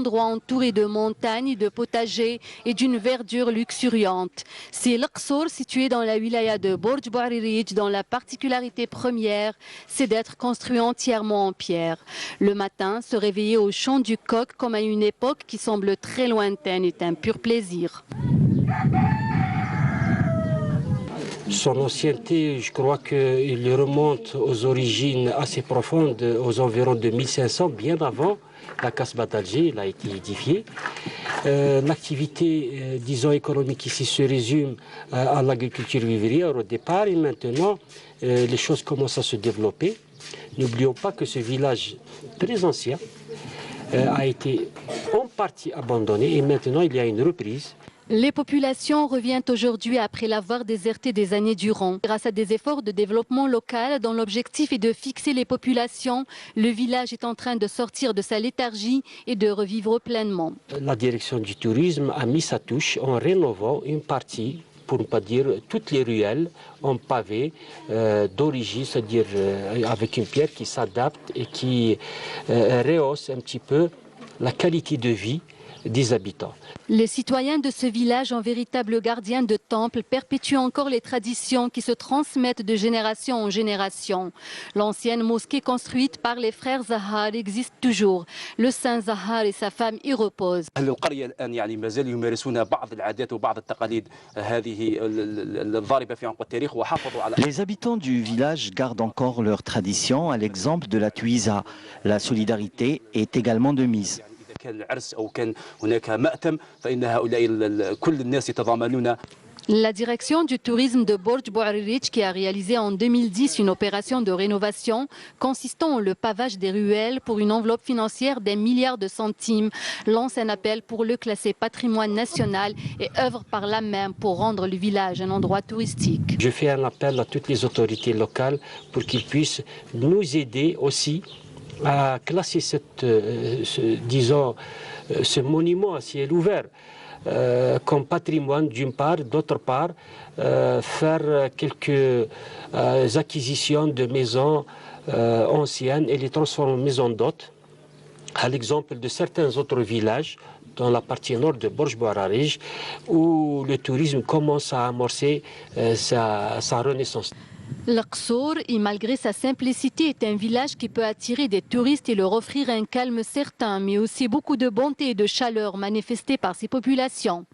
endroit entouré de montagnes, de potagers et d'une verdure luxuriante. C'est l'Aqsour, situé dans la wilaya de Borj Bouaririj, dont la particularité première, c'est d'être construit entièrement en pierre. Le matin, se réveiller au chant du coq comme à une époque qui semble très lointaine est un pur plaisir. Son ancienneté, je crois qu'il remonte aux origines assez profondes, aux environs de 1500, bien avant la Casbah d'Alger, il a été édifié. L'activité, disons, économique ici se résume à l'agriculture vivrière au départ et maintenant, les choses commencent à se développer. N'oublions pas que ce village très ancien a été en partie abandonné et maintenant il y a une reprise. Les populations reviennent aujourd'hui après l'avoir déserté des années durant. Grâce à des efforts de développement local dont l'objectif est de fixer les populations, le village est en train de sortir de sa léthargie et de revivre pleinement. La direction du tourisme a mis sa touche en rénovant une partie, pour ne pas dire toutes les ruelles en pavé d'origine, c'est-à-dire avec une pierre qui s'adapte et qui rehausse un petit peu la qualité de vie des habitants. Les citoyens de ce village, en véritables gardiens de temple, perpétuent encore les traditions qui se transmettent de génération en génération. L'ancienne mosquée construite par les frères Zahar existe toujours. Le saint Zahar et sa femme y reposent. Les habitants du village gardent encore leurs traditions, à l'exemple de la Tuisa. La solidarité est également de mise. La direction du tourisme de Borj Bouaririj, qui a réalisé en 2010 une opération de rénovation consistant en le pavage des ruelles pour une enveloppe financière d'1 milliard de centimes, lance un appel pour le classer patrimoine national et œuvre par là même pour rendre le village un endroit touristique. Je fais un appel à toutes les autorités locales pour qu'ils puissent nous aider aussi à classer ce monument à ciel ouvert comme patrimoine d'une part, d'autre part faire quelques acquisitions de maisons anciennes et les transformer en maisons d'hôtes, à l'exemple de certains autres villages dans la partie nord de Borj Bouaririj où le tourisme commence à amorcer sa renaissance. L'Aqsour, et malgré sa simplicité, est un village qui peut attirer des touristes et leur offrir un calme certain, mais aussi beaucoup de bonté et de chaleur manifestée par ses populations.